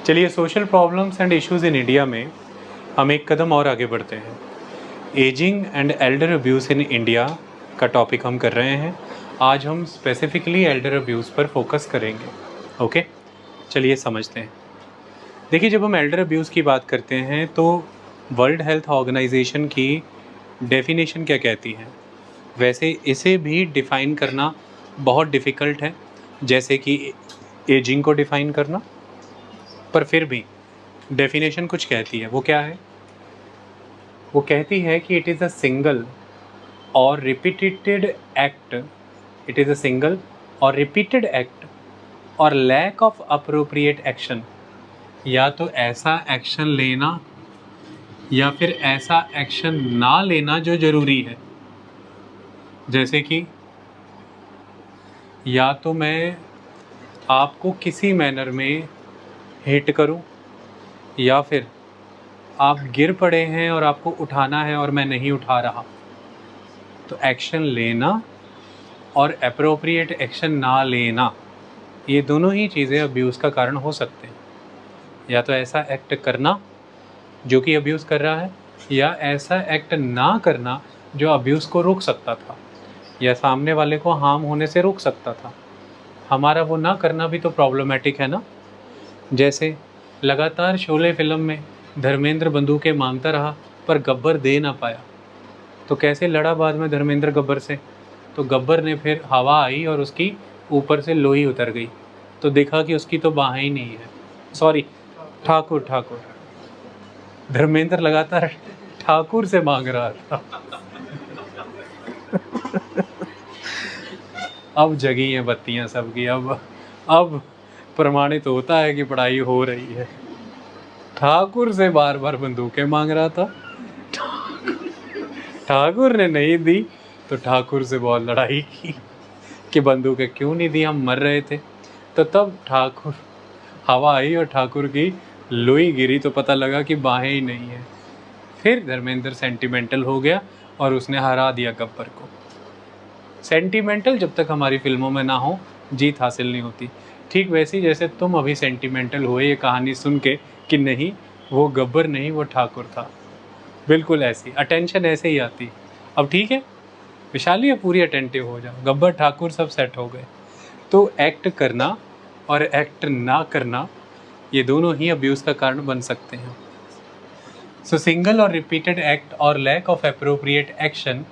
चलिए, social problems and issues in India में हम एक कदम और आगे बढ़ते हैं। Ageing and Elder abuse in India का टॉपिक हम कर रहे हैं। आज हम स्पेसिफिकली एल्डर अब्यूज़ पर फोकस करेंगे। ओके, चलिए समझते हैं। देखिए, जब हम एल्डर अब्यूज़ की बात करते हैं तो वर्ल्ड हेल्थ ऑर्गेनाइजेशन की डेफिनेशन क्या कहती है? वैसे इसे भी डिफ़ाइन करना बहुत डिफ़िकल्ट है, जैसे कि एजिंग को डिफ़ाइन करना, पर फिर भी डेफिनेशन कुछ कहती है। वो क्या है? वो कहती है कि इट इज़ अ सिंगल और repeated act it is a single और रिपीटेड एक्ट और लैक ऑफ अप्रोप्रिएट एक्शन। या तो ऐसा एक्शन लेना या फिर ऐसा एक्शन ना लेना जो ज़रूरी है। जैसे कि या तो मैं आपको किसी मैनर में हिट करूं, या फिर आप गिर पड़े हैं और आपको उठाना है और मैं नहीं उठा रहा। तो एक्शन लेना और एप्रोप्रिएट एक्शन ना लेना, ये दोनों ही चीज़ें अब्यूज़ का कारण हो सकते हैं। या तो ऐसा एक्ट करना जो कि अब्यूज़ कर रहा है, या ऐसा एक्ट ना करना जो अब्यूज़ को रोक सकता था या सामने वाले को हार्म होने से रोक सकता था। हमारा वो ना करना भी तो प्रॉब्लमेटिक है ना। जैसे लगातार शोले फिल्म में धर्मेंद्र बंदूकें मांगता रहा पर गब्बर दे ना पाया, तो कैसे लड़ा बाद में धर्मेंद्र गब्बर से? तो गब्बर ने फिर हवा आई और उसकी ऊपर से लोही उतर गई, तो देखा कि उसकी तो बाहें ही नहीं है। सॉरी, ठाकुर धर्मेंद्र लगातार ठाकुर से मांग रहा था। अब जगी हैं बत्तियां सबकी। अब प्रमाणित होता है कि पढ़ाई हो रही है। ठाकुर से बार बार बंदूकें मांग रहा था, ठाकुर ने नहीं दी, तो ठाकुर से बहुत लड़ाई की कि बंदूकें क्यों नहीं दी, हम मर रहे थे। तो तब ठाकुर हवा आई और ठाकुर की लोई गिरी, तो पता लगा कि बाहें ही नहीं है। फिर धर्मेंद्र सेंटिमेंटल हो गया और उसने हरा दिया गब्बर को। सेंटिमेंटल जब तक हमारी फिल्मों में ना हो, जीत हासिल नहीं होती। ठीक वैसी जैसे तुम अभी सेंटिमेंटल हुए ये कहानी सुन के कि नहीं वो गब्बर नहीं वो ठाकुर था, बिल्कुल ऐसी अटेंशन ऐसे ही आती। अब ठीक है विशाली, अब पूरी अटेंटिव हो जाओ, गब्बर ठाकुर सब सेट हो गए। तो एक्ट करना और एक्ट ना करना, ये दोनों ही अब्यूज़ का कारण बन सकते हैं। सो सिंगल और रिपीटेड एक्ट और lack of appropriate action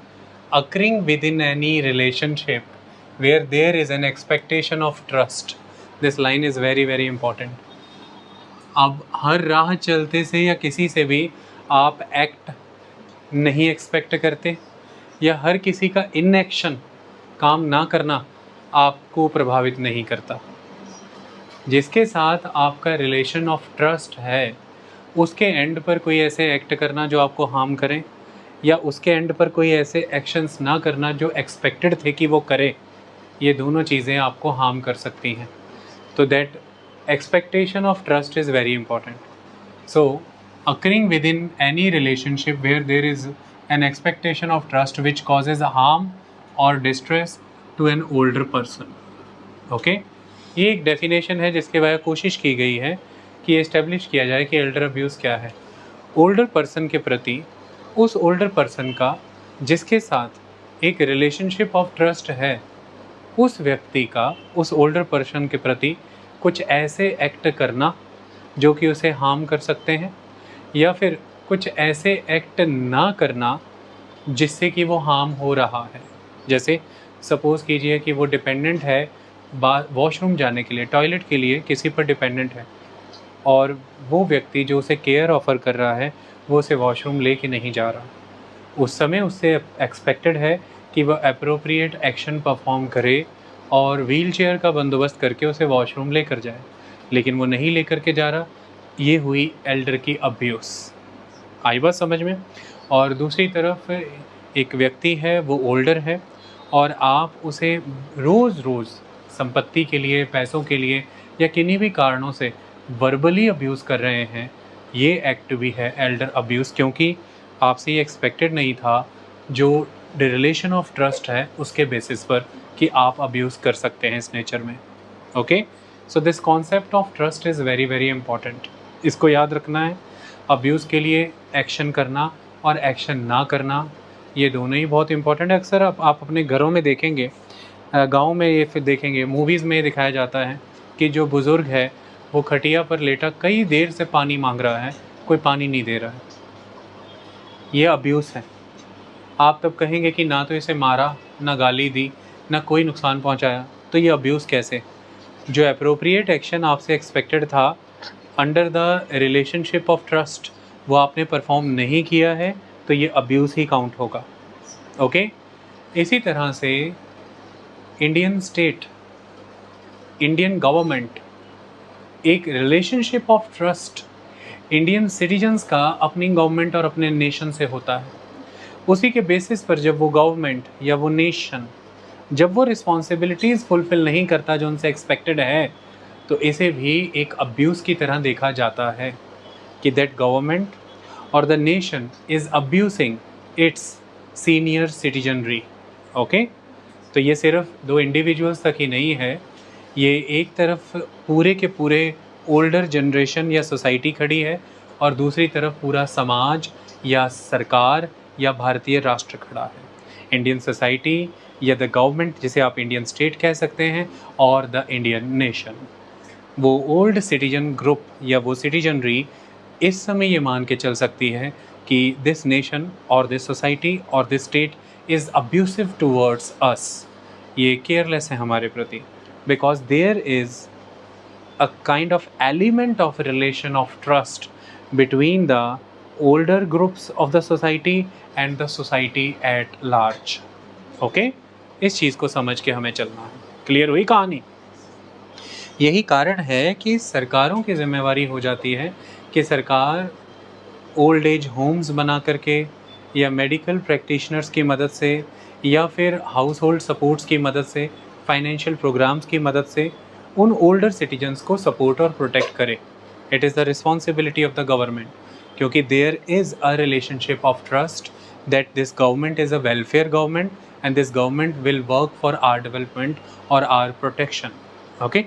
occurring within any relationship where there is an expectation of trust. This line is very very important. अब हर राह चलते से या किसी से भी आप एक्ट नहीं एक्सपेक्ट करते, या हर किसी का इनएक्शन काम ना करना आपको प्रभावित नहीं करता। जिसके साथ आपका रिलेशन ऑफ ट्रस्ट है उसके एंड पर कोई ऐसे एक्ट करना जो आपको हार्म करें, या उसके एंड पर कोई ऐसे एक्शंस ना करना जो एक्सपेक्टेड थे कि वो करे, ये दोनों चीज़ें आपको हार्म कर सकती हैं। तो that expectation of trust is very important. So occurring within any relationship where there is an expectation of trust which causes harm or distress to an older person. Okay, ये एक डेफिनेशन है जिसके बारे में कोशिश की गई है कि एस्टेब्लिश किया जाए कि एल्डर अब्यूज़ क्या है। ओल्डर पर्सन के प्रति उस ओल्डर पर्सन का जिसके साथ एक रिलेशनशिप ऑफ ट्रस्ट है, उस व्यक्ति का उस ओल्डर पर्सन के प्रति कुछ ऐसे एक्ट करना जो कि उसे हार्म कर सकते हैं, या फिर कुछ ऐसे एक्ट ना करना जिससे कि वो हार्म हो रहा है। जैसे सपोज़ कीजिए कि वो डिपेंडेंट है वॉशरूम जाने के लिए, टॉयलेट के लिए किसी पर डिपेंडेंट है, और वो व्यक्ति जो उसे केयर ऑफ़र कर रहा है वो उसे वॉशरूम ले के नहीं जा रहा। उस समय उससे एक्सपेक्टेड है कि वह एप्रोप्रिएट एक्शन परफॉर्म करे और व्हीलचेयर का बंदोबस्त करके उसे वॉशरूम लेकर जाए, लेकिन वो नहीं लेकर के जा रहा। ये हुई एल्डर की अब्यूज़। आई बात समझ में? और दूसरी तरफ एक व्यक्ति है, वो ओल्डर है और आप उसे रोज़ रोज़ संपत्ति के लिए, पैसों के लिए या किन्हीं भी कारणों से वर्बली अब्यूज़ कर रहे हैं, ये एक्ट भी है एल्डर अब्यूज़, क्योंकि आपसे ये एक्सपेक्टेड नहीं था जो रिलेशन ऑफ ट्रस्ट है उसके बेसिस पर कि आप अब्यूज़ कर सकते हैं इस नेचर में। Okay, so this concept of trust is very very important, इसको याद रखना है। अब्यूज़ के लिए एक्शन करना और एक्शन ना करना, ये दोनों ही बहुत इंपॉर्टेंट है। अक्सर आप अपने घरों में देखेंगे, गाँव में ये फिर देखेंगे, मूवीज़ में दिखाया जाता है कि जो बुज़ुर्ग है वो खटिया पर लेटा कई देर से पानी मांग रहा है, कोई पानी नहीं दे रहा है। ये अब्यूज़ है। आप तब कहेंगे कि ना तो इसे मारा, ना गाली दी, ना कोई नुकसान पहुंचाया, तो ये अब्यूज़ कैसे? जो एप्रोप्रिएट एक्शन आपसे एक्सपेक्टेड था under the relationship of trust, वो आपने परफॉर्म नहीं किया है, तो ये अब्यूज़ ही काउंट होगा। ओके, इसी तरह से इंडियन स्टेट, इंडियन गवर्नमेंट एक relationship of trust Indian citizens का अपनी गवर्नमेंट और अपने नेशन से होता है। उसी के बेसिस पर जब वो गवर्नमेंट या वो नेशन जब वो रिस्पॉन्सिबिलिटीज़ फुलफ़िल नहीं करता जो उनसे एक्सपेक्टेड है, तो इसे भी एक अब्यूज़ की तरह देखा जाता है कि दैट गवर्नमेंट और the nation is abusing it's senior citizenry. Okay, तो ये सिर्फ दो इंडिविजुअल्स तक ही नहीं है, ये एक तरफ पूरे के पूरे ओल्डर जनरेशन या सोसाइटी खड़ी है और दूसरी तरफ पूरा समाज या सरकार या भारतीय राष्ट्र खड़ा है। इंडियन सोसाइटी या द गवर्नमेंट, जिसे आप इंडियन स्टेट कह सकते हैं, और द इंडियन नेशन। वो ओल्ड सिटीजन ग्रुप या वो सिटीजनरी इस समय ये मान के चल सकती है कि दिस नेशन और दिस सोसाइटी और this state is abusive towards us, ये केयरलेस है हमारे प्रति, because there is a kind of element of relation of trust between the older groups of the society and the society at large. Okay? इस चीज़ को समझ के हमें चलना है। क्लियर हुई कहानी? यही कारण है कि सरकारों की जिम्मेवारी हो जाती है कि सरकार ओल्ड एज होम्स बना करके या मेडिकल प्रैक्टिशनर्स की मदद से या फिर हाउस होल्ड सपोर्ट्स की मदद से, फाइनेंशियल प्रोग्राम्स की मदद से उन ओल्डर सिटीजन्स को सपोर्ट और प्रोटेक्ट करे। It is the responsibility of the government, क्योंकि there is a relationship of trust that this government is a welfare government and this government will work for our development और our protection. Okay,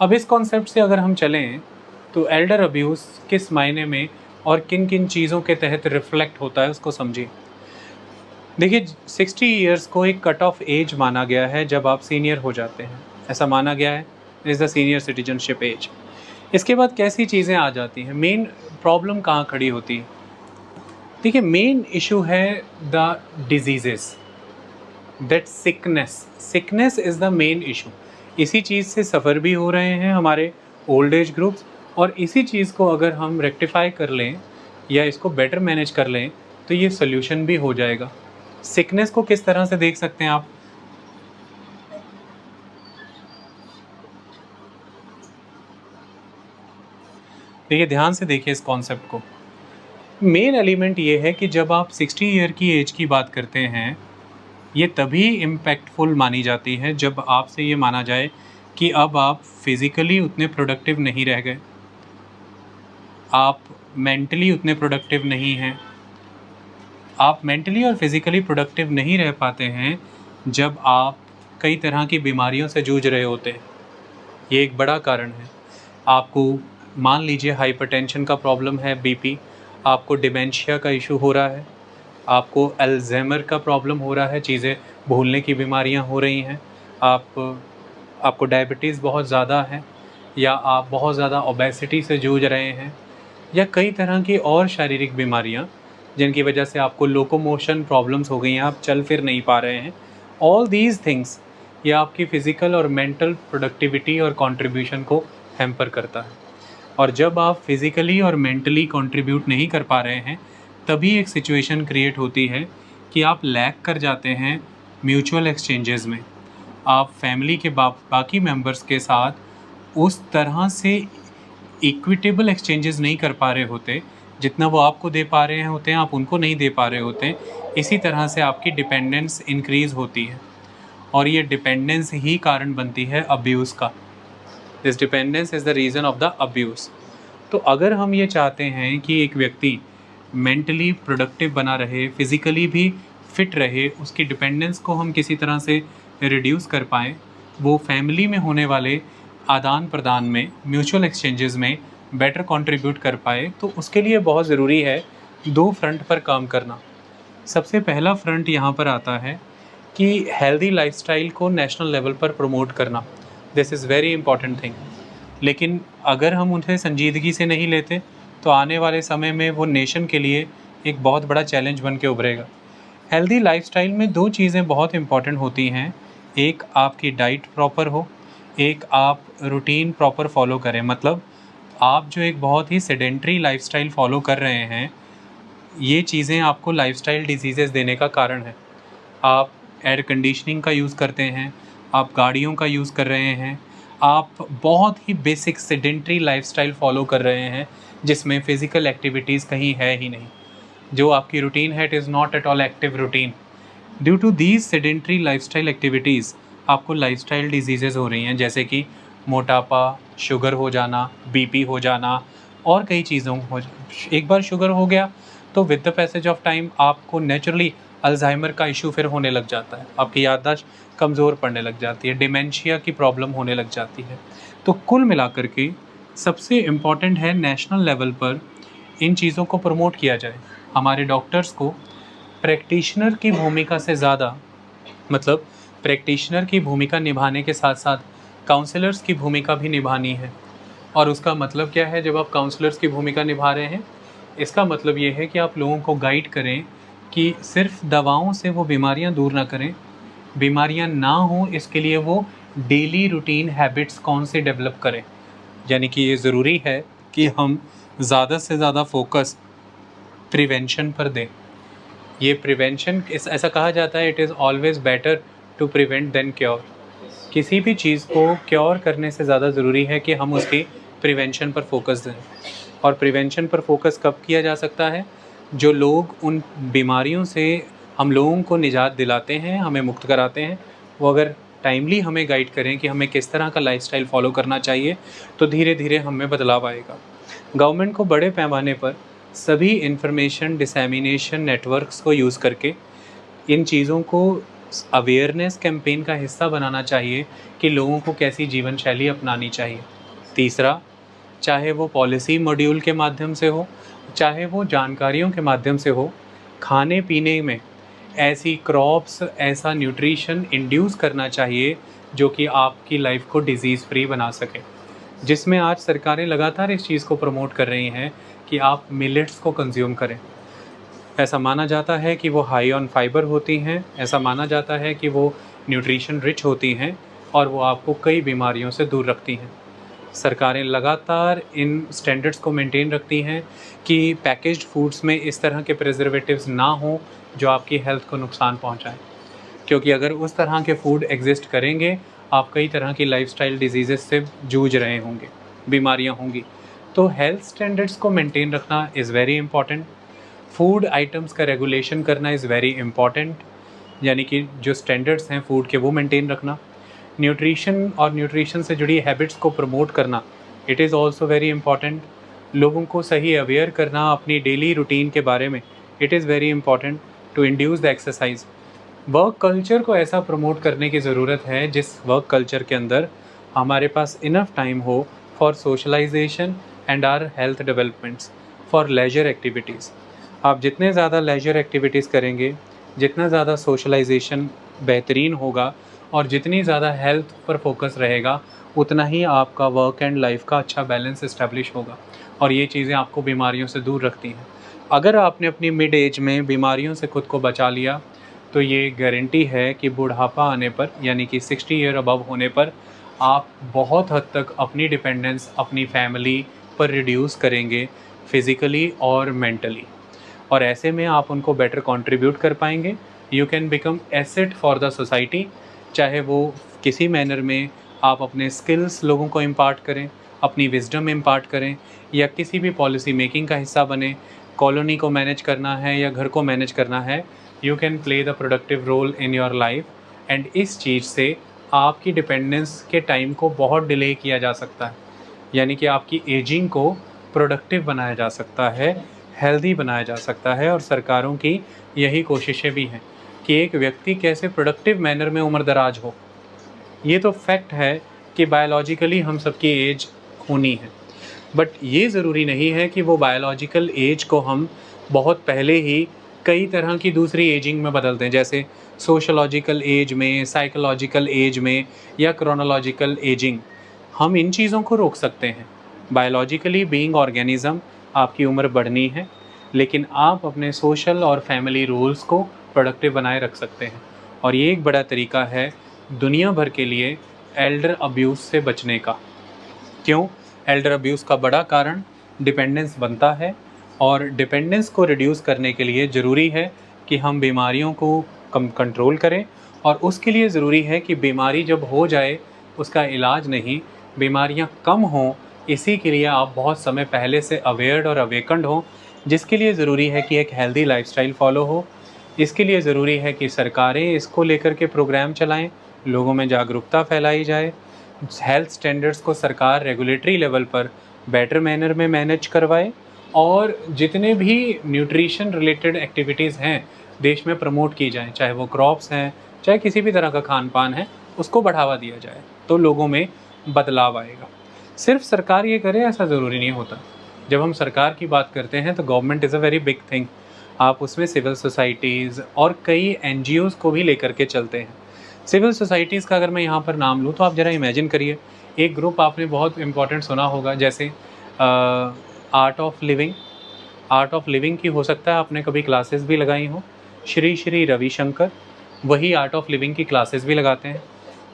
अब इस concept से अगर हम चलें तो Elder abuse किस मायने में और किन किन चीज़ों के तहत रिफ्लेक्ट होता है उसको समझिए। देखिए, 60 ईयर्स को एक कट ऑफ एज माना गया है जब आप सीनियर हो जाते हैं, ऐसा माना गया है, is the senior citizenship age. इसके बाद कैसी चीज़ें आ जाती हैं, मेन प्रॉब्लम कहाँ खड़ी होती है? देखिए, मेन इशू है the diseases, that sickness is the main issue. इसी चीज़ से सफ़र भी हो रहे हैं हमारे ओल्ड एज ग्रुप्स, और इसी चीज़ को अगर हम रेक्टिफाई कर लें या इसको बेटर मैनेज कर लें तो ये सोल्यूशन भी हो जाएगा। सिकनेस को किस तरह से देख सकते हैं आप? देखिए, ध्यान से देखिए इस कॉन्सेप्ट को। मेन एलिमेंट ये है कि जब आप 60 ईयर की एज की बात करते हैं, ये तभी इम्पैक्टफुल मानी जाती है जब आपसे ये माना जाए कि अब आप फिज़िकली उतने प्रोडक्टिव नहीं रह गए, आप मेंटली उतने प्रोडक्टिव नहीं हैं। आप मेंटली और फिज़िकली प्रोडक्टिव नहीं रह पाते हैं जब आप कई तरह की बीमारियों से जूझ रहे होते हैं। ये एक बड़ा कारण है। आपको मान लीजिए हाइपरटेंशन का प्रॉब्लम है, बीपी, आपको डिमेंशिया का इशू हो रहा है, आपको अल्ज़ाइमर का प्रॉब्लम हो रहा है, चीज़ें भूलने की बीमारियां हो रही हैं, आपको डायबिटीज़ बहुत ज़्यादा है, या आप बहुत ज़्यादा ओबेसिटी से जूझ रहे हैं, या कई तरह की और शारीरिक बीमारियां जिनकी वजह से आपको लोकोमोशन प्रॉब्लम्स हो गई हैं, आप चल फिर नहीं पा रहे हैं। ऑल दीज थिंग्स ये आपकी फ़िज़िकल और मेंटल प्रोडक्टिविटी और कंट्रीब्यूशन को हैम्पर करता है। और जब आप फिज़िकली और मेंटली कंट्रीब्यूट नहीं कर पा रहे हैं, तभी एक सिचुएशन क्रिएट होती है कि आप लैग कर जाते हैं म्यूचुअल एक्सचेंजेस में। आप फैमिली के बाकी मेंबर्स के साथ उस तरह से इक्विटेबल एक्सचेंजेस नहीं कर पा रहे होते, जितना वो आपको दे पा रहे होते हैं आप उनको नहीं दे पा रहे होते। इसी तरह से आपकी डिपेंडेंस इंक्रीज़ होती है, और ये डिपेंडेंस ही कारण बनती है अब्यूज़ का। This dependence is the reason of the abuse. तो अगर हम ये चाहते हैं कि एक व्यक्ति मेंटली प्रोडक्टिव बना रहे, फिज़िकली भी फिट रहे, उसकी डिपेंडेंस को हम किसी तरह से रिड्यूस कर पाएँ, वो फैमिली में होने वाले आदान प्रदान में, म्यूचुअल एक्सचेंजेस में बेटर कंट्रीब्यूट कर पाए, तो उसके लिए बहुत ज़रूरी है 2 फ्रंट पर काम करना। सबसे पहला फ्रंट यहाँ पर आता है कि हेल्दी लाइफस्टाइल को नेशनल लेवल पर प्रमोट करना। This is very important thing. लेकिन अगर हम उन्हें संजीदगी से नहीं लेते तो आने वाले समय में वो नेशन के लिए एक बहुत बड़ा चैलेंज बन के उभरेगा। हेल्दी लाइफस्टाइल में 2 चीज़ें बहुत इंपॉर्टेंट होती हैं। एक आपकी डाइट प्रॉपर हो, एक आप रूटीन प्रॉपर फॉलो करें। मतलब आप जो एक बहुत ही सेडेंट्री लाइफस्टाइल फॉलो कर रहे हैं, ये चीज़ें आपको लाइफस्टाइल डिजीज़ेज़ देने का कारण है। आप एयर कंडीशनिंग का यूज़ करते हैं, आप गाड़ियों का यूज़ कर रहे हैं, आप बहुत ही बेसिक सेडेंट्री लाइफस्टाइल फॉलो कर रहे हैं जिसमें फ़िज़िकल एक्टिविटीज़ कहीं है ही नहीं। जो आपकी रूटीन है, it is not at all active routine. Due to these sedentary lifestyle activities आपको लाइफस्टाइल डिजीज़ेज़ हो रही हैं, जैसे कि मोटापा, शुगर हो जाना, बीपी हो जाना और कई चीज़ों हो। एक बार शुगर हो गया तो with the passage of time आपको नेचुरली अल्ज़ाइमर का इशू फिर होने लग जाता है, आपकी याददाश्त कमज़ोर पड़ने लग जाती है, डिमेंशिया की प्रॉब्लम होने लग जाती है। तो कुल मिलाकर के सबसे इम्पॉर्टेंट है नेशनल लेवल पर इन चीज़ों को प्रमोट किया जाए। हमारे डॉक्टर्स को प्रैक्टिशनर की भूमिका से ज़्यादा, मतलब प्रैक्टिशनर की भूमिका निभाने के साथ साथ काउंसलर्स की भूमिका भी निभानी है। और उसका मतलब क्या है? जब आप काउंसलर्स की भूमिका निभा रहे हैं, इसका मतलब ये है कि आप लोगों को गाइड करें कि सिर्फ दवाओं से वो बीमारियां दूर ना करें, बीमारियां ना हों इसके लिए वो डेली रूटीन हैबिट्स कौन से डेवलप करें। यानी कि ये ज़रूरी है कि हम ज़्यादा से ज़्यादा फोकस प्रिवेंशन पर दें। ये प्रिवेंशन, ऐसा कहा जाता है, it is always better to prevent than cure. किसी भी चीज़ को क्योर करने से ज़्यादा ज़रूरी है कि हम उसकी प्रिवेंशन पर फोकस दें। और प्रिवेंशन पर फोकस कब किया जा सकता है? जो लोग उन बीमारियों से हम लोगों को निजात दिलाते हैं, हमें मुक्त कराते हैं, वो अगर टाइमली हमें गाइड करें कि हमें किस तरह का लाइफस्टाइल फॉलो करना चाहिए, तो धीरे धीरे हम में बदलाव आएगा। गवर्नमेंट को बड़े पैमाने पर सभी इंफॉर्मेशन डिसेमिनेशन नेटवर्क्स को यूज़ करके इन चीज़ों को अवेयरनेस कैंपेन का हिस्सा बनाना चाहिए कि लोगों को कैसी जीवन शैली अपनानी चाहिए। तीसरा, चाहे वो पॉलिसी मॉड्यूल के माध्यम से हो, चाहे वो जानकारियों के माध्यम से हो, खाने पीने में ऐसी क्रॉप्स, ऐसा न्यूट्रिशन इंड्यूस करना चाहिए जो कि आपकी लाइफ को डिज़ीज़ फ्री बना सके। जिसमें आज सरकारें लगातार इस चीज़ को प्रमोट कर रही हैं कि आप मिलेट्स को कंज्यूम करें। ऐसा माना जाता है कि वो हाई ऑन फाइबर होती हैं, ऐसा माना जाता है कि वो न्यूट्रिशन रिच होती हैं और वो आपको कई बीमारियों से दूर रखती हैं। सरकारें लगातार इन स्टैंडर्ड्स को मेंटेन रखती हैं कि पैकेज्ड फूड्स में इस तरह के प्रिजर्वेटिव्स ना हों जो आपकी हेल्थ को नुकसान पहुंचाएं। क्योंकि अगर उस तरह के फूड एग्जिस्ट करेंगे, आप कई तरह की लाइफस्टाइल डिजीज़ेस से जूझ रहे होंगे, बीमारियां होंगी। तो हेल्थ स्टैंडर्ड्स को मेंटेन रखना is very important. Food items का रेगुलेशन करना इज़ वेरी इंपॉर्टेंट, यानी कि जो स्टैंडर्ड्स हैं फूड के वो मेंटेन रखना। न्यूट्रिशन और न्यूट्रिशन से जुड़ी हैबिट्स को प्रमोट करना, it is also very important. लोगों को सही अवेयर करना अपनी डेली रूटीन के बारे में, it is very important to induce the exercise. Work culture को ऐसा प्रमोट करने की ज़रूरत है जिस वर्क कल्चर के अंदर हमारे पास इनफ टाइम हो for socialisation and our health developments, for leisure activities. आप जितने ज़्यादा लेजर एक्टिविटीज़ करेंगे, जितना ज़्यादा सोशलाइजेशन बेहतरीन होगा और जितनी ज़्यादा हेल्थ पर फोकस रहेगा, उतना ही आपका वर्क एंड लाइफ का अच्छा बैलेंस इस्टेब्लिश होगा और ये चीज़ें आपको बीमारियों से दूर रखती हैं। अगर आपने अपनी मिड एज में बीमारियों से खुद को बचा लिया, तो ये गारंटी है कि बुढ़ापा आने पर, यानी कि 60 ईयर अबव होने पर, आप बहुत हद तक अपनी डिपेंडेंस अपनी फैमिली पर रिड्यूस करेंगे, फिज़िकली और मेंटली। और ऐसे में आप उनको बेटर कंट्रीब्यूट कर पाएंगे। You can become asset for the society. चाहे वो किसी मैनर में आप अपने स्किल्स लोगों को इम्पार्ट करें, अपनी विजडम इम्पार्ट करें, या किसी भी पॉलिसी मेकिंग का हिस्सा बने, कॉलोनी को मैनेज करना है या घर को मैनेज करना है, you can play the productive role in your life. And इस चीज़ से आपकी डिपेंडेंस के टाइम को बहुत डिले किया जा सकता है, यानी कि आपकी एजिंग को प्रोडक्टिव बनाया जा सकता है, हेल्दी बनाया जा सकता है। और सरकारों की यही कोशिशें भी हैं कि एक व्यक्ति कैसे प्रोडक्टिव मैनर में उम्र दराज हो। ये तो फैक्ट है कि बायोलॉजिकली हम सबकी एज होनी है, बट ये ज़रूरी नहीं है कि वो बायोलॉजिकल एज को हम बहुत पहले ही कई तरह की दूसरी एजिंग में बदल दें, जैसे सोशलॉजिकल एज में, साइकोलॉजिकल एज में या क्रोनोलॉजिकल एजिंग। हम इन चीज़ों को रोक सकते हैं। बायोलॉजिकली बीइंग ऑर्गेनिज्म आपकी उम्र बढ़नी है, लेकिन आप अपने सोशल और फैमिली रूल्स को प्रोडक्टिव बनाए रख सकते हैं। और ये एक बड़ा तरीका है दुनिया भर के लिए एल्डर अब्यूज़ से बचने का। क्यों? एल्डर अब्यूज़ का बड़ा कारण डिपेंडेंस बनता है, और डिपेंडेंस को रिड्यूस करने के लिए ज़रूरी है कि हम बीमारियों को कंट्रोल करें, और उसके लिए ज़रूरी है कि बीमारी जब हो जाए उसका इलाज नहीं, बीमारियां कम हों, इसी के लिए आप बहुत समय पहले से अवेयर्ड और अवेकन्ड हों, जिसके लिए ज़रूरी है कि एक हेल्दी लाइफस्टाइल फॉलो हो। इसके लिए ज़रूरी है कि सरकारें इसको लेकर के प्रोग्राम चलाएं, लोगों में जागरूकता फैलाई जाए, हेल्थ स्टैंडर्ड्स को सरकार रेगुलेटरी लेवल पर बेटर मैनर में मैनेज करवाए, और जितने भी न्यूट्रिशन रिलेटेड एक्टिविटीज़ हैं देश में प्रमोट की जाएँ, चाहे वो क्रॉप्स हैं, चाहे किसी भी तरह का खान पान है, उसको बढ़ावा दिया जाए, तो लोगों में बदलाव आएगा। सिर्फ सरकार ये करे ऐसा ज़रूरी नहीं होता। जब हम सरकार की बात करते हैं तो government is a very big thing. आप उसमें सिविल सोसाइटीज़ और कई एनजीओज़ को भी लेकर के चलते हैं। सिविल सोसाइटीज़ का अगर मैं यहाँ पर नाम लूँ तो आप ज़रा इमेजिन करिए, एक ग्रुप आपने बहुत इम्पोर्टेंट सुना होगा, जैसे art of living. Art of living की हो सकता है आपने कभी क्लासेस भी लगाई हों। श्री श्री रविशंकर वही आर्ट ऑफ लिविंग की क्लासेस भी लगाते हैं।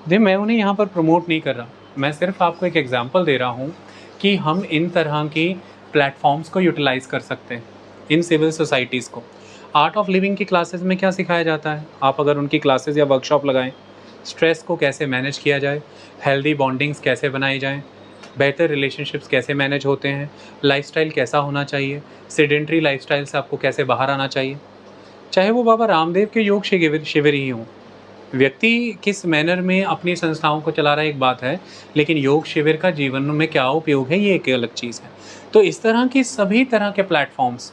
जी, मैं उन्हें यहाँ पर प्रमोट नहीं कर रहा, मैं सिर्फ आपको एक एग्जांपल दे रहा हूँ कि हम इन तरह की प्लेटफॉर्म्स को यूटिलाइज़ कर सकते हैं, इन सिविल सोसाइटीज़ को। आर्ट ऑफ लिविंग की क्लासेस में क्या सिखाया जाता है? आप अगर उनकी क्लासेस या वर्कशॉप लगाएं, स्ट्रेस को कैसे मैनेज किया जाए, हेल्दी बॉन्डिंग्स कैसे बनाई जाएं, बेहतर रिलेशनशिप्स कैसे मैनेज होते हैं, लाइफस्टाइल कैसा होना चाहिए, सेडेंट्री लाइफस्टाइल से आपको कैसे बाहर आना चाहिए। चाहे वो बाबा रामदेव के योग शिविर ही हों, व्यक्ति किस मैनर में अपनी संस्थाओं को चला रहा है एक बात है, लेकिन योग शिविर का जीवन में क्या उपयोग है ये एक अलग चीज़ है। तो इस तरह की सभी तरह के प्लेटफॉर्म्स,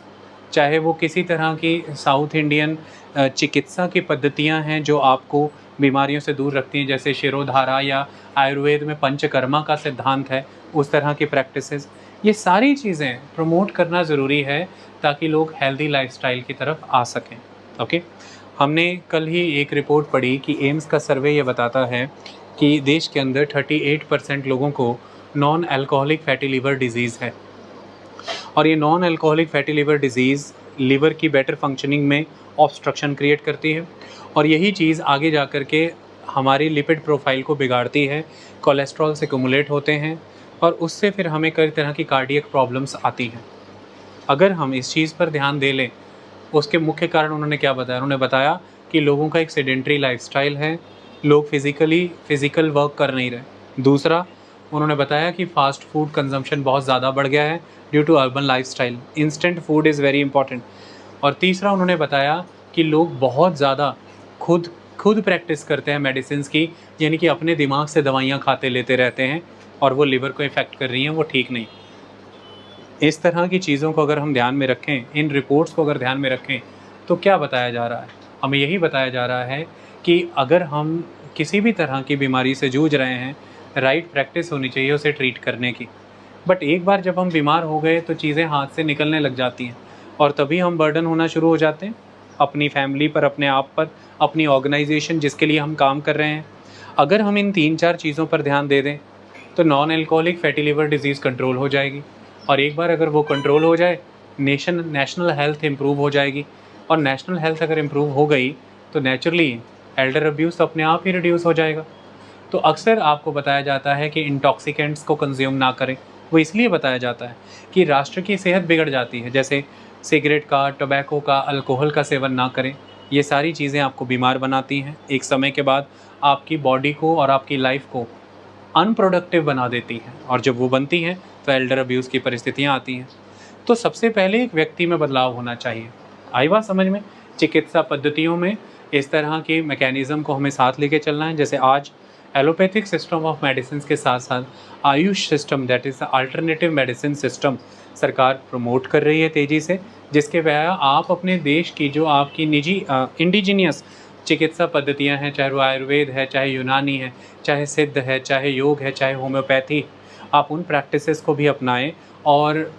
चाहे वो किसी तरह की साउथ इंडियन चिकित्सा की पद्धतियां हैं जो आपको बीमारियों से दूर रखती हैं, जैसे शिरोधारा, या आयुर्वेद में पंचकर्मा का सिद्धांत है, उस तरह की प्रैक्टिसेस, ये सारी चीज़ें प्रमोट करना ज़रूरी है ताकि लोग हेल्दी लाइफस्टाइल की तरफ आ सकें। ओके, हमने कल ही एक रिपोर्ट पढ़ी कि एम्स का सर्वे ये बताता है कि देश के अंदर 38% लोगों को non alcoholic fatty liver disease है, और ये non alcoholic fatty liver disease liver की बेटर फंक्शनिंग में ऑब्स्ट्रक्शन क्रिएट करती है, और यही चीज़ आगे जा कर के हमारी लिपिड प्रोफाइल को बिगाड़ती है, कोलेस्ट्रॉल से एक्युमुलेट होते हैं, और उससे फिर हमें कई तरह की कार्डियक प्रॉब्लम्स आती हैं। अगर हम इस चीज़ पर ध्यान दे लें, उसके मुख्य कारण उन्होंने क्या बताया? उन्होंने बताया कि लोगों का एक सेडेंट्री लाइफस्टाइल है, लोग फिज़िकल वर्क कर नहीं रहे। दूसरा, उन्होंने बताया कि फ़ास्ट फूड कंजम्पशन बहुत ज़्यादा बढ़ गया है due to urban lifestyle, instant food is very important. और तीसरा, उन्होंने बताया कि लोग बहुत ज़्यादा खुद प्रैक्टिस करते हैं मेडिसिन की, यानी कि अपने दिमाग से दवाइयाँ खाते लेते रहते हैं, और वो लिवर को इफ़ेक्ट कर रही हैं, वो ठीक नहीं। इस तरह की चीज़ों को अगर हम ध्यान में रखें, इन रिपोर्ट्स को अगर ध्यान में रखें, तो क्या बताया जा रहा है? हमें यही बताया जा रहा है कि अगर हम किसी भी तरह की बीमारी से जूझ रहे हैं, राइट प्रैक्टिस होनी चाहिए उसे ट्रीट करने की। बट एक बार जब हम बीमार हो गए तो चीज़ें हाथ से निकलने लग जाती हैं, और तभी हम बर्डन होना शुरू हो जाते हैं अपनी फैमिली पर, अपने आप पर, अपनी ऑर्गेनाइजेशन जिसके लिए हम काम कर रहे हैं। अगर हम इन 3-4 चीज़ों पर ध्यान दे दें तो non alcoholic fatty liver disease control हो जाएगी, और एक बार अगर वो कंट्रोल हो जाए, नेशनल हेल्थ इम्प्रूव हो जाएगी, और नेशनल हेल्थ अगर इम्प्रूव हो गई तो नेचुरली एल्डर अब्यूज़ अपने आप ही रिड्यूस हो जाएगा। तो अक्सर आपको बताया जाता है कि इंटॉक्सिकेंट्स को कंज्यूम ना करें, वो इसलिए बताया जाता है कि राष्ट्र की सेहत बिगड़ जाती है, जैसे सिगरेट का, टोबैको का, अल्कोहल का सेवन ना करें। ये सारी चीज़ें आपको बीमार बनाती हैं, एक समय के बाद आपकी बॉडी को और आपकी लाइफ को अनप्रोडक्टिव बना देती हैं, और जब वो बनती हैं तो एल्डर अब्यूज़ की परिस्थितियाँ आती हैं। तो सबसे पहले एक व्यक्ति में बदलाव होना चाहिए। आई बात समझ में? चिकित्सा पद्धतियों में इस तरह के मैकेनिज़्म को हमें साथ लेके चलना है। जैसे आज एलोपैथिक सिस्टम ऑफ मेडिसिन के साथ साथ Ayush system, that is alternative medicine system, सरकार प्रमोट कर रही है तेज़ी से, जिसके वजह आप अपने देश की जो आपकी निजी इंडिजीनियस चिकित्सा पद्धतियाँ हैं, चाहे वो आयुर्वेद है, चाहे यूनानी है, चाहे सिद्ध है, चाहे योग है, चाहे होम्योपैथी, आप उन प्रैक्टिसेस को भी अपनाएं। और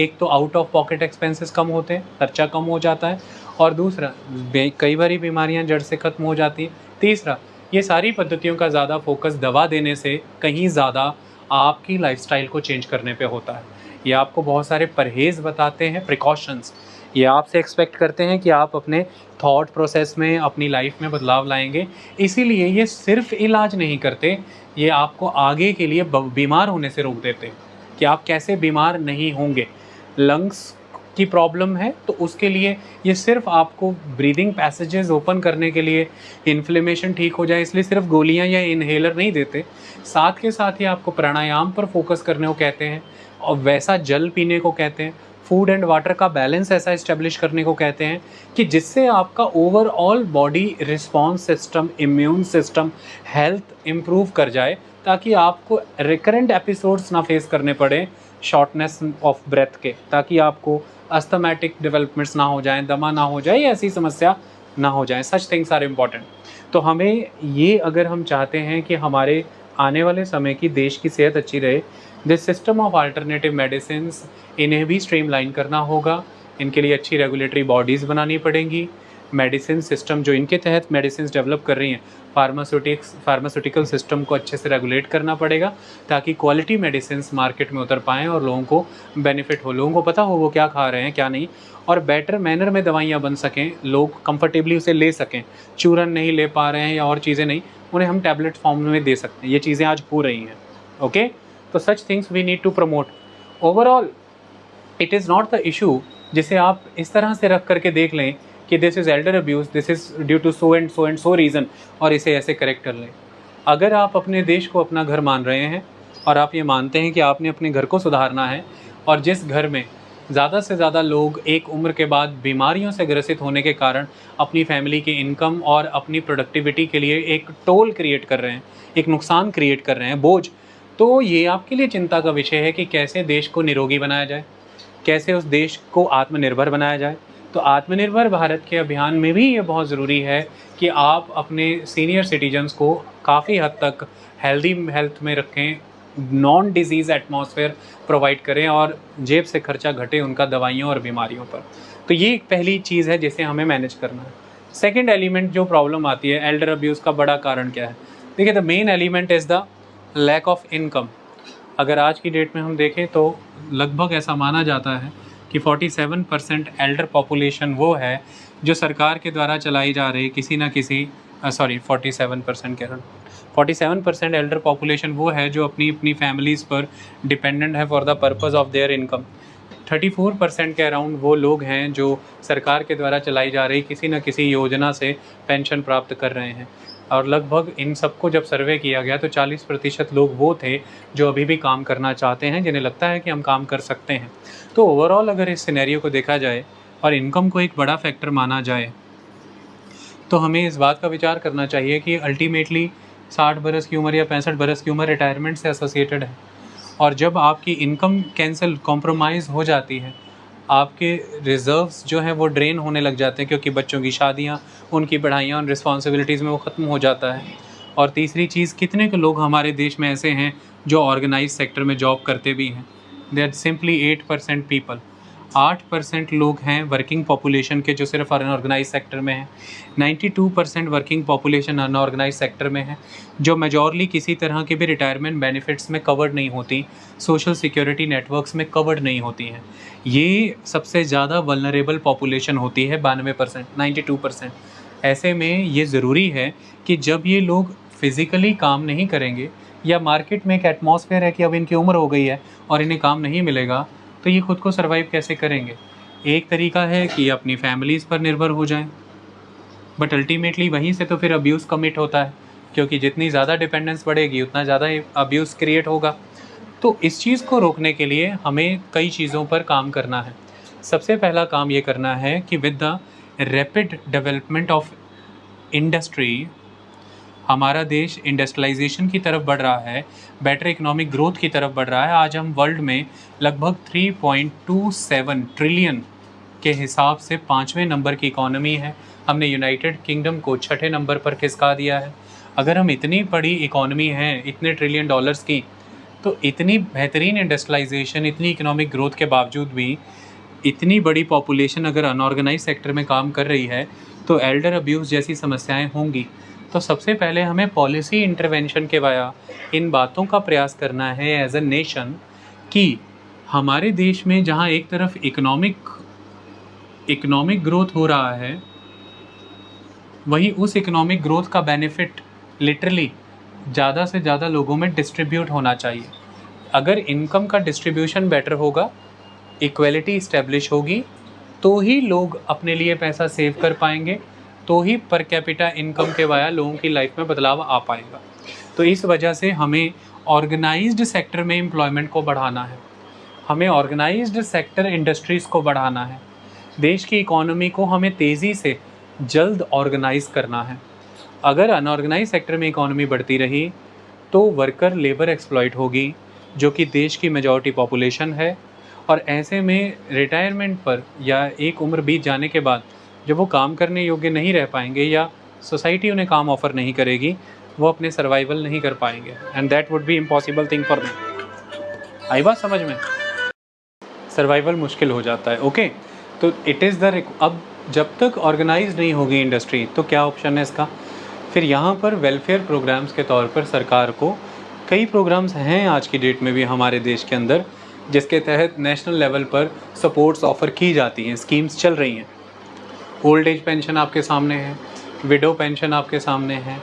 एक तो आउट ऑफ पॉकेट एक्सपेंसेस कम होते हैं, खर्चा कम हो जाता है, और दूसरा कई बारी बीमारियां जड़ से खत्म हो जाती हैं। तीसरा, ये सारी पद्धतियों का ज़्यादा फोकस दवा देने से कहीं ज़्यादा आपकी लाइफस्टाइल को चेंज करने पे होता है। ये आपको बहुत सारे परहेज़ बताते हैं, प्रिकॉशंस। ये आपसे एक्सपेक्ट करते हैं कि आप अपने थॉट प्रोसेस में, अपनी लाइफ में बदलाव लाएंगे। इसीलिए ये सिर्फ इलाज नहीं करते, ये आपको आगे के लिए बीमार होने से रोक देते हैं कि आप कैसे बीमार नहीं होंगे। लंग्स की प्रॉब्लम है तो उसके लिए ये सिर्फ आपको ब्रीदिंग पैसेजेस ओपन करने के लिए, इन्फ्लेमेशन ठीक हो जाए इसलिए सिर्फ गोलियां या इन्हेलर नहीं देते, साथ के साथ ही आपको प्राणायाम पर फोकस करने को कहते हैं, और वैसा जल पीने को कहते हैं, फूड एंड वाटर का बैलेंस ऐसा इस्टेब्लिश करने को कहते हैं कि जिससे आपका overall body response system, immune system, health improve कर जाए, ताकि आपको रिकरेंट एपिसोड्स ना फेस करने पड़े शॉर्टनेस ऑफ ब्रेथ के, ताकि आपको अस्थमेटिक डेवलपमेंट्स ना हो जाएं, दमा ना हो जाए, ऐसी समस्या ना हो जाए। Such things are important. तो हमें ये, अगर हम चाहते हैं कि हमारे आने वाले समय की देश की सेहत अच्छी रहे, this system of alternative medicines, इन्हें भी स्ट्रीमलाइन करना होगा। इनके लिए अच्छी रेगुलेटरी बॉडीज़ बनानी पड़ेंगी। मेडिसिन सिस्टम जो इनके तहत मेडिसिन डेवलप कर रही हैं, फार्मास्यूटिकल सिस्टम को अच्छे से रेगुलेट करना पड़ेगा, ताकि क्वालिटी मेडिसिन मार्केट में उतर पाएँ और लोगों को बेनिफिट हो, लोगों को पता हो वो क्या खा रहे हैं क्या नहीं, और बेटर मैनर में दवाइयाँ बन सकें, लोग कंफर्टेबली उसे ले सकें। चूरन नहीं ले पा रहे हैं या और चीज़ें नहीं, उन्हें हम टैबलेट फॉर्म में दे सकते हैं। ये चीज़ें आज हो रही हैं। ओके, तो such things we need to promote. Overall it is not the issue जिसे आप इस तरह से रख करके देख लें कि this is elder abuse, this is due to so and so and so reason, और इसे ऐसे करेक्ट कर लें। अगर आप अपने देश को अपना घर मान रहे हैं और आप ये मानते हैं कि आपने अपने घर को सुधारना है, और जिस घर में ज़्यादा से ज़्यादा लोग एक उम्र के बाद बीमारियों से ग्रसित होने के कारण अपनी फैमिली की इनकम और अपनी प्रोडक्टिविटी के लिए एक टोल क्रिएट कर रहे हैं, एक नुकसान क्रिएट कर रहे हैं, बोझ, तो ये आपके लिए चिंता का विषय है कि कैसे देश को निरोगी बनाया जाए, कैसे उस देश को आत्मनिर्भर बनाया जाए। तो आत्मनिर्भर भारत के अभियान में भी ये बहुत ज़रूरी है कि आप अपने सीनियर सिटीजन्स को काफ़ी हद तक हेल्दी हेल्थ में रखें, नॉन डिजीज़ एटमॉस्फेयर प्रोवाइड करें, और जेब से खर्चा घटे उनका दवाइयों और बीमारियों पर। तो ये एक पहली चीज़ है जिसे हमें मैनेज करना है। सेकेंड एलिमेंट जो प्रॉब्लम आती है, एल्डर अब्यूज़ का बड़ा कारण क्या है? देखिए, the main element is the lack of income. अगर आज की डेट में हम देखें तो लगभग ऐसा माना जाता है कि 47% एल्डर पॉपुलेशन वो है जो सरकार के द्वारा चलाई जा रही किसी ना किसी 47% कह रहा हूँ, 47% एल्डर पॉपुलेशन वो है जो अपनी अपनी फैमिलीज़ पर डिपेंडेंट है for the purpose of their income. 34% के अराउंड वो लोग हैं जो सरकार के द्वारा चलाई जा रही किसी न किसी योजना से पेंशन प्राप्त कर रहे हैं, और लगभग इन सबको जब सर्वे किया गया तो 40% लोग वो थे जो अभी भी काम करना चाहते हैं, जिन्हें लगता है कि हम काम कर सकते हैं। तो ओवरऑल अगर इस सिनेरियो को देखा जाए और इनकम को एक बड़ा फैक्टर माना जाए, तो हमें इस बात का विचार करना चाहिए कि अल्टीमेटली 60 बरस की उम्र या 65 बरस की उम्र रिटायरमेंट से एसोसिएटेड है, और जब आपकी इनकम कैंसिल कॉम्प्रोमाइज़ हो जाती है, आपके रिज़र्व्स जो हैं वो ड्रेन होने लग जाते हैं, क्योंकि बच्चों की शादियाँ, उनकी पढ़ाइयाँ, उन रिस्पॉन्सिबिलिटीज़ में वो ख़त्म हो जाता है। और तीसरी चीज़, कितने के लोग हमारे देश में ऐसे हैं जो ऑर्गेनाइज सेक्टर में जॉब करते भी हैं? They are simply 8% people. 8% लोग हैं वर्किंग पॉपुलेशन के जो सिर्फ अनऑर्गेनाइज सेक्टर में हैं। 92% वर्किंग पॉपुलेशन अनऑर्गेनाइज सेक्टर में है, जो मेजॉरली किसी तरह के भी रिटायरमेंट बेनिफिट्स में कवर्ड नहीं होती, सोशल सिक्योरिटी नेटवर्क्स में कवर्ड नहीं होती हैं। ये सबसे ज़्यादा वल्नरेबल पॉपुलेशन होती है, 92%, 92%। ऐसे में ये ज़रूरी है कि जब ये लोग फिज़िकली काम नहीं करेंगे, या मार्केट में एक एटमॉस्फेयर है कि अब इनकी उम्र हो गई है और इन्हें काम नहीं मिलेगा, तो ये खुद को सर्वाइव कैसे करेंगे? एक तरीका है कि अपनी फैमिलीज़ पर निर्भर हो जाएं, बट अल्टीमेटली वहीं से तो फिर अब्यूज़ कमिट होता है, क्योंकि जितनी ज़्यादा डिपेंडेंस बढ़ेगी उतना ज़्यादा अब्यूज़ क्रिएट होगा। तो इस चीज़ को रोकने के लिए हमें कई चीज़ों पर काम करना है। सबसे पहला काम ये करना है कि with the rapid development of industry, हमारा देश इंडस्ट्रियलाइजेशन की तरफ बढ़ रहा है, बेटर इकोनॉमिक ग्रोथ की तरफ बढ़ रहा है। आज हम वर्ल्ड में लगभग 3.27 ट्रिलियन के हिसाब से 5वें नंबर की इकॉनमी है। हमने यूनाइटेड किंगडम को 6ठे नंबर पर खिसका दिया है। अगर हम इतनी बड़ी इकॉनमी हैं, इतने ट्रिलियन डॉलर्स की, तो इतनी बेहतरीन इंडस्ट्रियलाइजेशन, इतनी इकोनॉमिक ग्रोथ के बावजूद भी इतनी बड़ी पॉपुलेशन अगर अनऑर्गेनाइज सेक्टर में काम कर रही है, तो एल्डर अब्यूज़ जैसी समस्याएं होंगी। तो सबसे पहले हमें पॉलिसी इंटरवेंशन के वाया इन बातों का प्रयास करना है एज अ नेशन कि हमारे देश में जहां एक तरफ इकोनॉमिक ग्रोथ हो रहा है, वहीं उस इकोनॉमिक ग्रोथ का बेनिफिट लिटरली ज़्यादा से ज़्यादा लोगों में डिस्ट्रीब्यूट होना चाहिए। अगर इनकम का डिस्ट्रीब्यूशन बेटर होगा, इक्वलिटी इस्टेब्लिश होगी, तो ही लोग अपने लिए पैसा सेव कर पाएंगे, तो ही पर कैपिटा इनकम के वाया लोगों की लाइफ में बदलाव आ पाएगा। तो इस वजह से हमें ऑर्गेनाइज्ड सेक्टर में एम्प्लॉयमेंट को बढ़ाना है, हमें ऑर्गेनाइज्ड सेक्टर इंडस्ट्रीज़ को बढ़ाना है। देश की इकोनॉमी को हमें तेज़ी से जल्द ऑर्गेनाइज करना है। अगर अनऑर्गेनाइज सेक्टर में इकोनॉमी बढ़ती रही तो वर्कर लेबर एक्सप्लॉइट होगी, जो कि देश की मेजॉरिटी पॉपुलेशन है, और ऐसे में रिटायरमेंट पर या एक उम्र बीत जाने के बाद जब वो काम करने योग्य नहीं रह पाएंगे या सोसाइटी उन्हें काम ऑफ़र नहीं करेगी, वो अपने सर्वाइवल नहीं कर पाएंगे, and that would be impossible thing for them. आई बात समझ में? सर्वाइवल मुश्किल हो जाता है। ओके, तो इट इज़ द अब जब तक ऑर्गेनाइज नहीं होगी इंडस्ट्री, तो क्या ऑप्शन है इसका? फिर यहाँ पर वेलफेयर प्रोग्राम्स के तौर पर सरकार को कई प्रोग्राम्स हैं आज की डेट में भी हमारे देश के अंदर, जिसके तहत नेशनल लेवल पर सपोर्ट्स ऑफ़र की जाती हैं, स्कीम्स चल रही हैं। ओल्ड एज पेंशन आपके सामने है, विडो पेंशन आपके सामने है,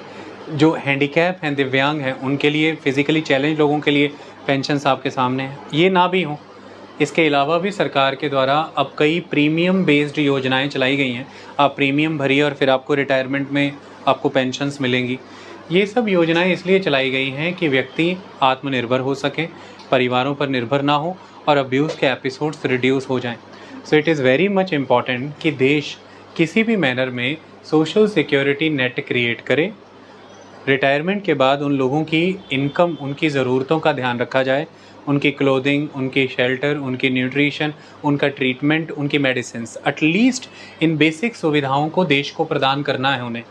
जो हैंडीकैप हैं, दिव्यांग हैं, उनके लिए, फिज़िकली चैलेंज लोगों के लिए पेंशन्स आपके सामने हैं। ये ना भी हों, इसके अलावा भी सरकार के द्वारा अब कई प्रीमियम बेस्ड योजनाएं चलाई गई हैं। आप प्रीमियम भरिए और फिर आपको रिटायरमेंट में आपको पेंशन्स मिलेंगी। ये सब योजनाएं इसलिए चलाई गई हैं कि व्यक्ति आत्मनिर्भर हो सके, परिवारों पर निर्भर ना हो और अब्यूज़ के एपिसोड्स रिड्यूस हो जाएं। सो it is very much important कि देश किसी भी मैनर में सोशल सिक्योरिटी नेट क्रिएट करे। रिटायरमेंट के बाद उन लोगों की इनकम, उनकी ज़रूरतों का ध्यान रखा जाए, उनकी क्लोथिंग, उनकी शेल्टर, उनकी न्यूट्रिशन, उनका ट्रीटमेंट, उनकी मेडिसिन्स, एटलीस्ट इन बेसिक सुविधाओं को देश को प्रदान करना है उन्हें।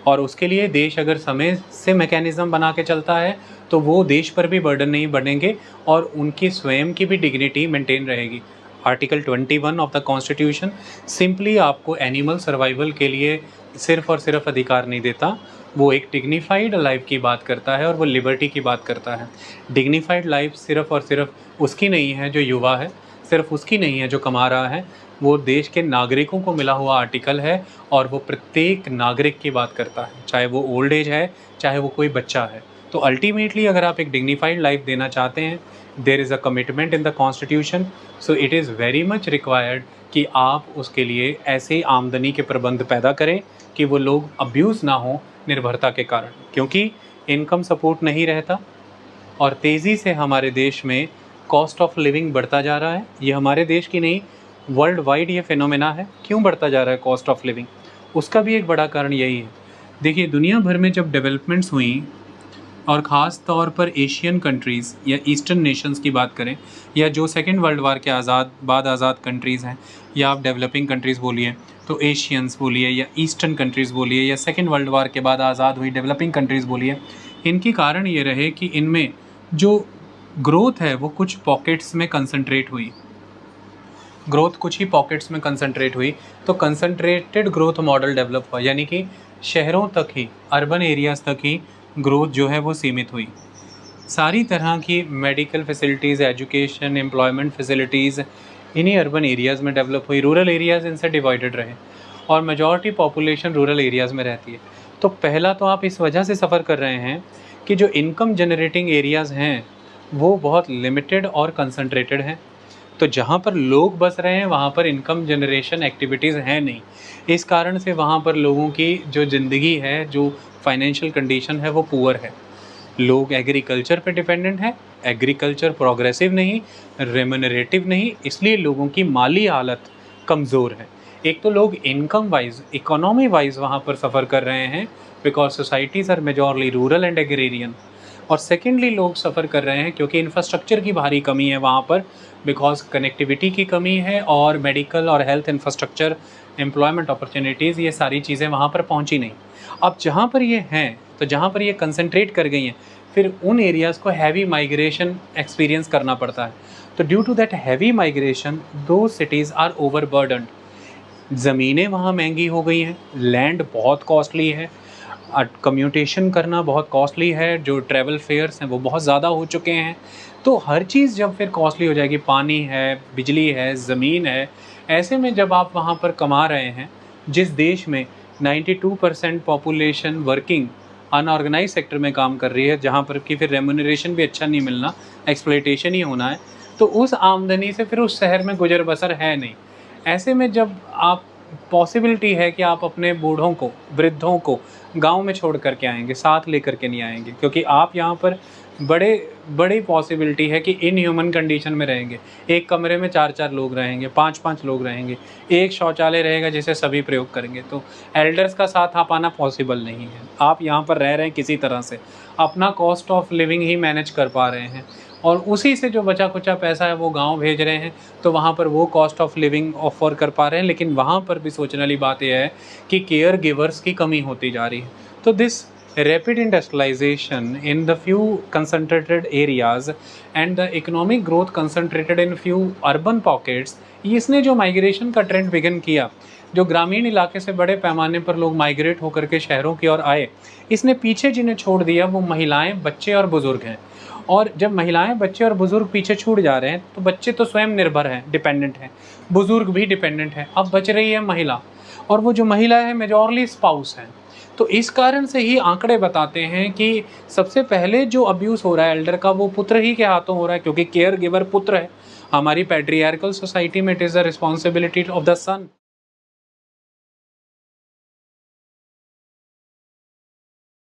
और उसके लिए देश अगर समय से मैकेनिज़्म बना के चलता है तो वो देश पर भी बर्डन नहीं बढ़ेंगे और उनकी स्वयं की भी डिग्निटी मेंटेन रहेगी। Article 21 of the constitution simply आपको एनिमल सर्वाइवल के लिए सिर्फ़ और सिर्फ अधिकार नहीं देता, वो एक डिग्निफाइड लाइफ की बात करता है और वो लिबर्टी की बात करता है। डिग्निफाइड लाइफ सिर्फ़ और सिर्फ उसकी नहीं है जो युवा है, सिर्फ उसकी नहीं है जो कमा रहा है, वो देश के नागरिकों को मिला हुआ आर्टिकल है और वो प्रत्येक नागरिक की बात करता है, चाहे वो ओल्ड एज है, चाहे वो कोई बच्चा है। तो अल्टीमेटली अगर आप एक डिग्निफाइड लाइफ देना चाहते हैं, there is a commitment in the constitution, so it is very much required कि आप उसके लिए ऐसे आमदनी के प्रबंध पैदा करें कि वो लोग अब्यूज़ ना हो निर्भरता के कारण, क्योंकि इनकम सपोर्ट नहीं रहता और तेज़ी से हमारे देश में कॉस्ट ऑफ लिविंग बढ़ता जा रहा है। ये हमारे देश की नहीं, वर्ल्ड वाइड ये फिनोमेना है। क्यों बढ़ता जा रहा है कॉस्ट ऑफ लिविंग? उसका भी एक बड़ा कारण यही है। देखिए, दुनिया भर में जब डेवलपमेंट्स हुई और ख़ास तौर पर एशियन कंट्रीज़ या ईस्टर्न नेशंस की बात करें, या जो सेकेंड वर्ल्ड वार के बाद आज़ाद कंट्रीज़ हैं, या आप डेवलपिंग कंट्रीज़ बोलिए तो एशियंस बोलिए, या ईस्टर्न कंट्रीज़ बोलिए, या सेकेंड वर्ल्ड वार के बाद आज़ाद हुई डेवलपिंग कंट्रीज़ बोलिए, इनकी कारण ये रहे कि इनमें जो ग्रोथ है वो कुछ पॉकेट्स में कंसंट्रेट हुई। ग्रोथ कुछ ही पॉकेट्स में कंसंट्रेट हुई, तो कंसंट्रेटेड ग्रोथ मॉडल डेवलप हुआ, यानी कि शहरों तक ही, अर्बन एरियाज़ तक ही ग्रोथ जो है वो सीमित हुई। सारी तरह की medical facilities, education, employment facilities इन्हीं अर्बन एरियाज़ में डेवलप हुई। रूरल एरियाज़ इनसे डिवाइडेड रहे और मेजॉरिटी पॉपुलेशन रूरल एरियाज़ में रहती है। तो पहला तो आप इस वजह से सफ़र कर रहे हैं कि जो इनकम जनरेटिंग एरियाज़ हैं वो बहुत लिमिटेड और कंसंट्रेटेड हैं। तो जहाँ पर लोग बस रहे हैं वहाँ पर इनकम जनरेशन एक्टिविटीज़ हैं नहीं। इस कारण से वहाँ पर लोगों की जो ज़िंदगी है, जो फाइनेंशियल कंडीशन है, वो पुअर है। लोग एग्रीकल्चर पे डिपेंडेंट हैं, एग्रीकल्चर प्रोग्रेसिव नहीं, रेम्यूनरेटिव नहीं, इसलिए लोगों की माली हालत कमज़ोर है। एक तो लोग इनकम वाइज, इकोनॉमी वाइज वहाँ पर सफ़र कर रहे हैं because societies are majorly rural and agrarian, और सेकेंडली लोग सफ़र कर रहे हैं क्योंकि इंफ्रास्ट्रक्चर की भारी कमी है वहाँ पर, बिकॉज कनेक्टिविटी की कमी है और मेडिकल और हेल्थ इंफ्रास्ट्रक्चर एम्प्लॉयमेंट अपॉर्चुनिटीज़, ये सारी चीज़ें वहाँ पर पहुँची नहीं। अब जहाँ पर ये हैं, तो जहाँ पर ये कंसंट्रेट कर गई हैं, फिर उन एरियाज़ को हैवी माइग्रेशन एक्सपीरियंस करना पड़ता है। तो due to that heavy migration the cities are overburdened. ज़मीनें वहाँ महंगी हो गई हैं, लैंड बहुत कॉस्टली है, कम्यूटेशन करना बहुत कॉस्टली है, जो ट्रैवल फेयर्स हैं वो बहुत ज़्यादा हो चुके हैं। तो हर चीज़ जब फिर कॉस्टली हो जाएगी, पानी है, बिजली है, ज़मीन है, ऐसे में जब आप वहाँ पर कमा रहे हैं, जिस देश में 92% पॉपुलेशन वर्किंग अनऑर्गेनाइज सेक्टर में काम कर रही है, जहाँ पर कि फिर रेम्यूनरेशन भी अच्छा नहीं मिलना, एक्सप्लॉयटेशन ही होना है, तो उस आमदनी से फिर उस शहर में गुजर बसर है नहीं। ऐसे में जब आप पॉसिबिलिटी है कि आप अपने बूढ़ों को, वृद्धों को गाँव में छोड़ कर के आएँगे, साथ लेकर के नहीं आएँगे, क्योंकि आप यहाँ पर बड़ी पॉसिबिलिटी है कि इनह्यूमन कंडीशन में रहेंगे। एक कमरे में 4-4 लोग रहेंगे, 5-5 लोग रहेंगे, एक शौचालय रहेगा जिसे सभी प्रयोग करेंगे। तो एल्डर्स का साथ आ पाना पॉसिबल नहीं है। आप यहाँ पर रह रहे हैं किसी तरह से, अपना cost of living he manage कर पा रहे हैं और उसी से जो बचा-खुचा पैसा है वो गाँव भेज रहे हैं, तो वहाँ पर वो कॉस्ट ऑफ लिविंग ऑफ़र कर पा रहे हैं। लेकिन वहाँ पर भी सोचने वाली बात ये है कि केयर गिवर्स की कमी होती जा रही है। तो this rapid industrialization in the few concentrated areas and the economic growth concentrated in few urban pockets, इसने जो माइग्रेशन का ट्रेंड बिगिन किया, जो ग्रामीण इलाके से बड़े पैमाने पर लोग माइग्रेट होकर के शहरों की ओर आए, इसने पीछे जिन्हें छोड़ दिया वो महिलाएं, बच्चे और बुज़ुर्ग हैं। और जब महिलाएं, बच्चे और बुज़ुर्ग पीछे छूट जा रहे हैं, तो बच्चे तो स्वयं निर्भर हैं, डिपेंडेंट हैं, बुज़ुर्ग भी डिपेंडेंट हैं, अब बच रही है महिला, और वो जो महिला है मेजॉरली स्पाउस हैं। तो इस कारण से ही आंकड़े बताते हैं कि सबसे पहले जो अब्यूज़ हो रहा है एल्डर का, वो पुत्र ही के हाथों हो रहा है, क्योंकि केयर गिवर पुत्र है। हमारी पैट्रियार्कल सोसाइटी में it is the responsibility of the sun.